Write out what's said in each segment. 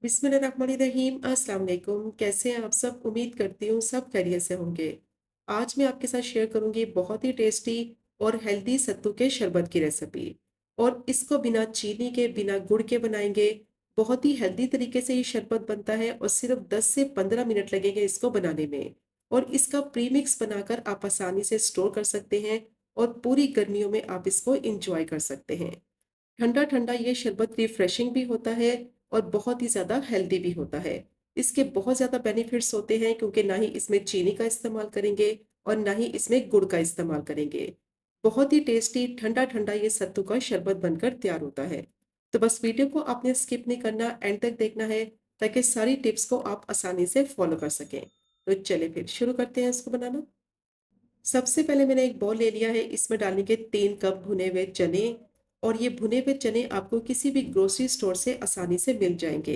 बिस्मिल्लाहिर्रहमानिर्रहीम। अस्सलाम वालेकुम। कैसे हैं आप सब? उम्मीद करती हूँ सब खैरियत से होंगे। आज मैं आपके साथ शेयर करूँगी बहुत ही टेस्टी और हेल्दी सत्तू के शरबत की रेसिपी। और इसको बिना चीनी के, बिना गुड़ के बनाएंगे। बहुत ही हेल्दी तरीके से ये शरबत बनता है और सिर्फ 10 से 15 मिनट लगेंगे इसको बनाने में। और इसका प्रीमिक्स बनाकर आप आसानी से स्टोर कर सकते हैं और पूरी गर्मियों में आप इसको इंजॉय कर सकते हैं। ठंडा-ठंडा ये शरबत रिफ्रेशिंग भी होता है और बहुत ही ज़्यादा हेल्दी भी होता है। इसके बहुत ज़्यादा बेनिफिट्स होते हैं क्योंकि ना ही इसमें चीनी का इस्तेमाल करेंगे और ना ही इसमें गुड़ का इस्तेमाल करेंगे। बहुत ही टेस्टी ठंडा-ठंडा ये सत्तू का शरबत बनकर तैयार होता है। तो बस वीडियो को आपने स्किप नहीं करना, एंड तक देखना है ताकि सारी टिप्स को आप आसानी से फॉलो कर सकें। तो चलिए फिर शुरू करते हैं इसको बनाना। सबसे पहले मैंने एक बाउल ले लिया है, इसमें डालेंगे 3 कप भुने हुए चने। और ये भुने हुए चने आपको किसी भी ग्रोसरी स्टोर से आसानी से मिल जाएंगे।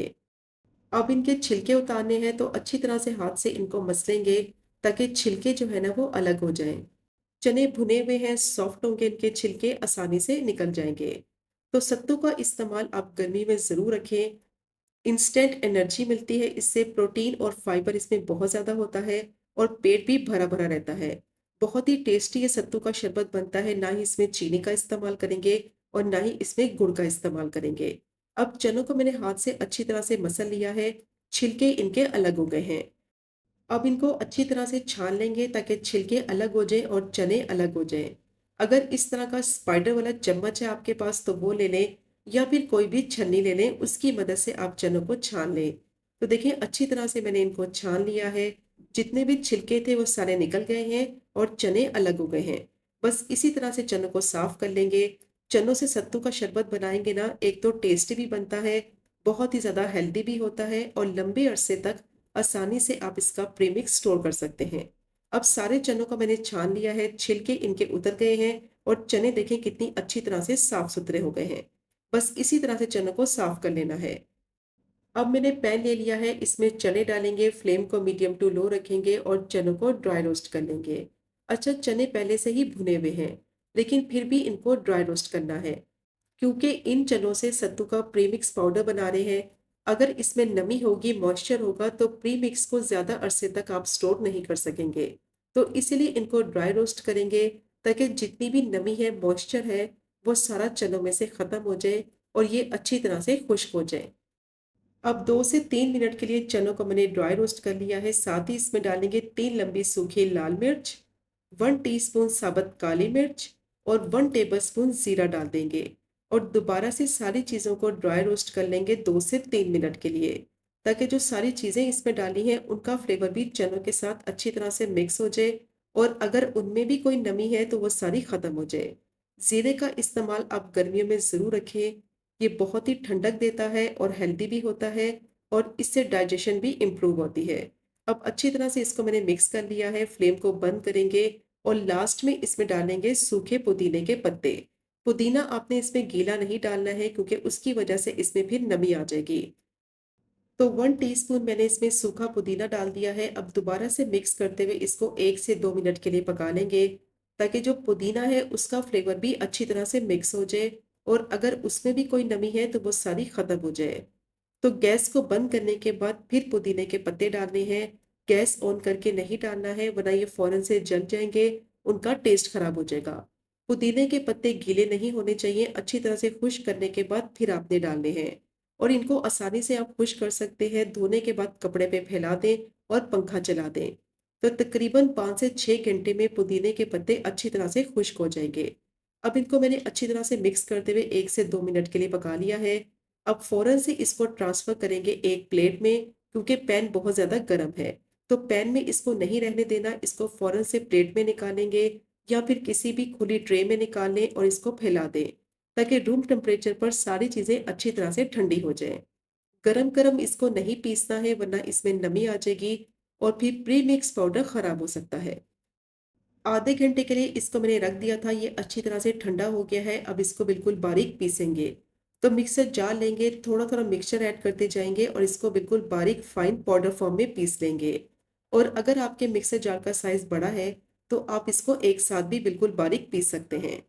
अब इनके छिलके उतारने हैं तो अच्छी तरह से हाथ से इनको मसलेंगे ताकि छिलके जो है ना वो अलग हो जाएं। चने भुने हुए हैं, सॉफ्ट होंगे, इनके छिलके आसानी से निकल जाएंगे। तो सत्तू का इस्तेमाल आप गर्मी में ज़रूर रखें। इंस्टेंट एनर्जी मिलती है इससे, प्रोटीन और फाइबर इसमें बहुत ज़्यादा होता है और पेट भी भरा भरा रहता है। बहुत ही टेस्टी ये सत्तू का शरबत बनता है, ना ही इसमें चीनी का इस्तेमाल करेंगे और ना ही इसमें गुड़ का इस्तेमाल करेंगे। अब चनों को मैंने हाथ से अच्छी तरह से मसल लिया है, छिलके इनके अलग हो गए हैं। अब इनको अच्छी तरह से छान लेंगे ताकि छिलके अलग हो जाएं और चने अलग हो जाएं। अगर इस तरह का स्पाइडर वाला चम्मच है आपके पास तो वो ले लें, या फिर कोई भी छन्नी ले लें, उसकी मदद से आप चनों को छान लें। तो देखिए अच्छी तरह से मैंने इनको छान लिया है। जितने भी छिलके थे वो सारे निकल गए हैं और चने अलग हो गए हैं। बस इसी तरह से चनों को साफ कर लेंगे। चनों से सत्तू का शरबत बनाएंगे ना, एक तो टेस्टी भी बनता है, बहुत ही ज़्यादा हेल्दी भी होता है और लंबे अरसे तक आसानी से आप इसका प्रीमिक्स स्टोर कर सकते हैं। अब सारे चनों को मैंने छान लिया है, छिलके इनके उतर गए हैं और चने देखें कितनी अच्छी तरह से साफ सुथरे हो गए हैं। बस इसी तरह से चनों को साफ कर लेना है। अब मैंने पैन ले लिया है, इसमें चने डालेंगे, फ्लेम को मीडियम टू लो रखेंगे और चनों को ड्राई रोस्ट कर लेंगे। अच्छा, चने पहले से ही भुने हुए हैं, लेकिन फिर भी इनको ड्राई रोस्ट करना है क्योंकि इन चनों से सत्तू का प्रीमिक्स पाउडर बना रहे हैं। अगर इसमें नमी होगी, मॉइस्चर होगा तो प्रीमिक्स को ज़्यादा अरसे तक आप स्टोर नहीं कर सकेंगे। तो इसीलिए इनको ड्राई रोस्ट करेंगे ताकि जितनी भी नमी है, मॉइस्चर है, वो सारा चनों में से ख़त्म हो जाए और ये अच्छी तरह से खुश्क हो जाए। अब 2 से 3 मिनट के लिए चनों को मैंने ड्राई रोस्ट कर लिया है। साथ ही इसमें डालेंगे 3 लंबी सूखी लाल मिर्च, 1 टीस्पून साबुत काली मिर्च और 1 टेबलस्पून ज़ीरा डाल देंगे। और दोबारा से सारी चीज़ों को ड्राई रोस्ट कर लेंगे 2 से 3 मिनट के लिए, ताकि जो सारी चीज़ें इसमें डाली हैं उनका फ्लेवर भी चनों के साथ अच्छी तरह से मिक्स हो जाए और अगर उनमें भी कोई नमी है तो वो सारी ख़त्म हो जाए। ज़ीरे का इस्तेमाल आप गर्मियों में ज़रूर रखें। ये बहुत ही ठंडक देता है और हेल्दी भी होता है और इससे डाइजेशन भी इम्प्रूव होती है। अब अच्छी तरह से इसको मैंने मिक्स कर लिया है, फ्लेम को बंद करेंगे और लास्ट में इसमें डालेंगे सूखे पुदीने के पत्ते। पुदीना आपने इसमें गीला नहीं डालना है क्योंकि उसकी वजह से इसमें फिर नमी आ जाएगी। तो 1 टीस्पून मैंने इसमें सूखा पुदीना डाल दिया है। अब दोबारा से मिक्स करते हुए इसको 1 से 2 मिनट के लिए पका लेंगे ताकि जो पुदीना है उसका फ्लेवर भी अच्छी तरह से मिक्स हो जाए और अगर उसमें भी कोई नमी है तो वो सारी खत्म हो जाए। तो गैस को बंद करने के बाद फिर पुदीने के पत्ते डालने हैं। गैस ऑन करके नहीं डालना है वरना ये फौरन से जल जाएंगे, उनका टेस्ट खराब हो जाएगा। पुदीने के पत्ते गीले नहीं होने चाहिए, अच्छी तरह से खुश्क करने के बाद फिर आपने डालने हैं। और इनको आसानी से आप खुश्क कर सकते हैं, धोने के बाद कपड़े पे फैला दें और पंखा चला दें। तो तकरीबन 5 से 6 घंटे में पुदीने के पत्ते अच्छी तरह से खुश्क हो जाएंगे। अब इनको मैंने अच्छी तरह से मिक्स करते हुए 1 से 2 मिनट के लिए पका लिया है। अब फ़ौरन से इसको ट्रांसफ़र करेंगे एक प्लेट में क्योंकि पैन बहुत ज़्यादा गर्म है। तो पैन में इसको नहीं रहने देना, इसको फ़ौरन से प्लेट में निकालेंगे या फिर किसी भी खुली ट्रे में निकाल लें और इसको फैला दें ताकि रूम टेम्परेचर पर सारी चीज़ें अच्छी तरह से ठंडी हो जाएँ। गरम-गरम इसको नहीं पीसना है वरना इसमें नमी आ जाएगी और फिर प्री मिक्स पाउडर ख़राब हो सकता है। आधे घंटे के लिए इसको मैंने रख दिया था, ये अच्छी तरह से ठंडा हो गया है। अब इसको बिल्कुल बारीक पीसेंगे। तो मिक्सर जार लेंगे, थोड़ा-थोड़ा मिक्सचर ऐड करते जाएँगे और इसको बिल्कुल बारीक फाइन पाउडर फॉर्म में पीस लेंगे। और अगर आपके मिक्सर जार का साइज़ बड़ा है, तो आप इसको एक साथ भी बिल्कुल बारीक पीस सकते हैं।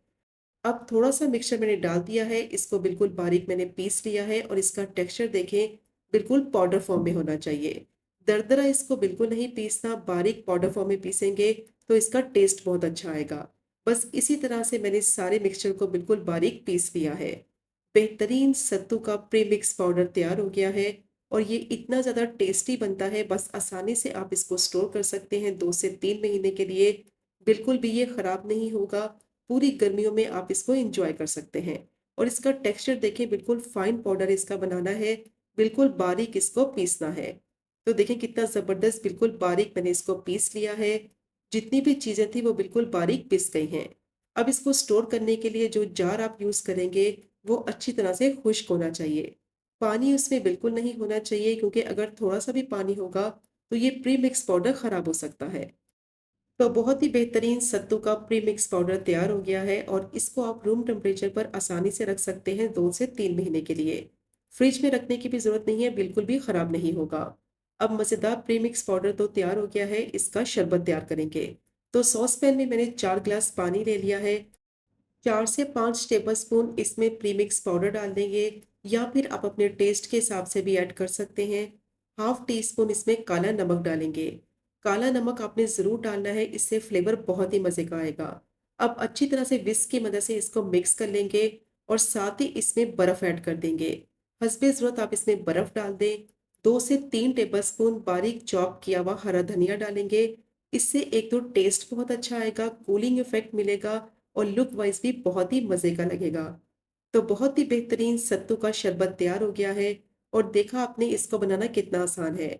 अब थोड़ा-सा मिक्सचर मैंने डाल दिया है, इसको बिल्कुल बारीक मैंने पीस लिया है और इसका टेक्सचर देखें, बिल्कुल पाउडर फॉर्म में होना चाहिए। दरदरा इसको बिल्कुल नहीं पीसना, बारीक पाउडर फॉर्म में पीसेंगे तो इसका टेस्ट बहुत अच्छा आएगा। बस इसी तरह से मैंने सारे मिक्सचर को बिल्कुल बारीक पीस लिया है। बेहतरीन सत्तू का प्री-मिक्स पाउडर तैयार हो गया है और ये इतना ज़्यादा टेस्टी बनता है, बस आसानी से आप इसको स्टोर कर सकते हैं 2 से 3 महीने के लिए। बिल्कुल भी ये खराब नहीं होगा, पूरी गर्मियों में आप इसको एन्जॉय कर सकते हैं। और इसका टेक्सचर देखें, बिल्कुल फाइन पाउडर इसका बनाना है, बिल्कुल बारीक इसको पीसना है। तो देखें कितना ज़बरदस्त बिल्कुल बारीक मैंने इसको पीस लिया है। जितनी भी चीज़ें थी वो बिल्कुल बारीक पिस गई हैं। अब इसको स्टोर करने के लिए जो जार आप यूज़ करेंगे वो अच्छी तरह से खुश्क होना चाहिए। पानी उसमें बिल्कुल नहीं होना चाहिए, क्योंकि अगर थोड़ा-सा भी पानी होगा तो ये प्री मिक्स पाउडर खराब हो सकता है। तो बहुत ही बेहतरीन सत्तू का प्री मिक्स पाउडर तैयार हो गया है और इसको आप रूम टेम्परेचर पर आसानी से रख सकते हैं 2 से 3 महीने के लिए। फ्रिज में रखने की भी ज़रूरत नहीं है, बिल्कुल भी खराब नहीं होगा। अब मज़ेदार प्री मिक्स पाउडर तो तैयार हो गया है, इसका शरबत तैयार करेंगे। तो सॉस पैन में मैंने 4 ग्लास पानी ले लिया है। 4 से 5 टेबलस्पून इसमें प्रीमिक्स पाउडर डाल देंगे, या फिर आप अपने टेस्ट के हिसाब से भी ऐड कर सकते हैं। हाफ टी स्पून इसमें काला नमक डालेंगे। काला नमक आपने ज़रूर डालना है, इससे फ्लेवर बहुत ही मज़े का आएगा। अब अच्छी तरह से विस्क की मदद से इसको मिक्स कर लेंगे और साथ ही इसमें बर्फ़ ऐड कर देंगे। हस्बे ज़रूरत आप इसमें बर्फ़ डाल दें। 2 से 3 टेबलस्पून बारीक चॉप किया हुआ हरा धनिया डालेंगे। इससे एक तो टेस्ट बहुत अच्छा आएगा, कूलिंग इफ़ेक्ट मिलेगा और लुक वाइज भी बहुत ही मज़े का लगेगा। तो बहुत ही बेहतरीन सत्तू का शरबत तैयार हो गया है और देखा आपने इसको बनाना कितना आसान है।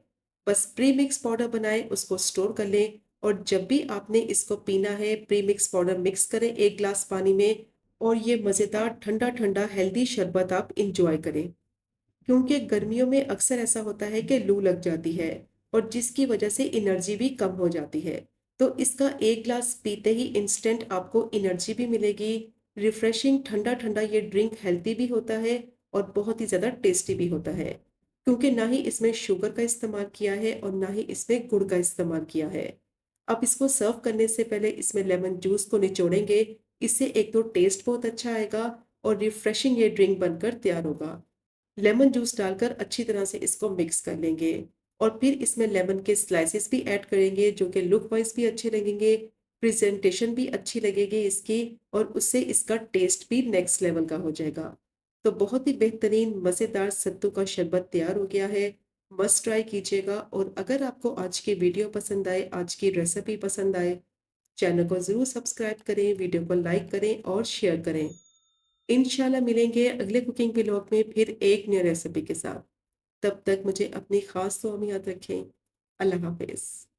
बस प्री मिक्स पाउडर बनाएं, उसको स्टोर कर लें और जब भी आपने इसको पीना है प्री मिक्स पाउडर मिक्स करें 1 ग्लास पानी में और ये मज़ेदार ठंडा-ठंडा हेल्दी शरबत आप इंजॉय करें। क्योंकि गर्मियों में अक्सर ऐसा होता है कि लू लग जाती है और जिसकी वजह से एनर्जी भी कम हो जाती है। तो इसका 1 ग्लास पीते ही इंस्टेंट आपको एनर्जी भी मिलेगी, रिफ्रेशिंग ठंडा-ठंडा ये ड्रिंक हेल्दी भी होता है और बहुत ही ज़्यादा टेस्टी भी होता है। क्योंकि ना ही इसमें शुगर का इस्तेमाल किया है और ना ही इसमें गुड़ का इस्तेमाल किया है। अब इसको सर्व करने से पहले इसमें लेमन जूस को निचोड़ेंगे, इससे एक तो टेस्ट बहुत अच्छा आएगा और रिफ्रेशिंग ये ड्रिंक बनकर तैयार होगा। लेमन जूस डालकर अच्छी तरह से इसको मिक्स कर लेंगे और फिर इसमें लेमन के स्लाइसेस भी ऐड करेंगे, जो कि लुक वाइज भी अच्छे लगेंगे, प्रेजेंटेशन भी अच्छी लगेगी इसकी और उससे इसका टेस्ट भी नेक्स्ट लेवल का हो जाएगा। तो बहुत ही बेहतरीन मज़ेदार सत्तू का शरबत तैयार हो गया है। मस्ट ट्राई कीजिएगा और अगर आपको आज की वीडियो पसंद आए, आज की रेसिपी पसंद आए, चैनल को ज़रूर सब्सक्राइब करें, वीडियो को लाइक करें और शेयर करें। इंशाल्लाह मिलेंगे अगले कुकिंग व्लॉग में फिर एक नई रेसिपी के साथ। तब तक मुझे अपनी ख़ास दुआ में याद रखें। अल्लाह हाफ़िज़।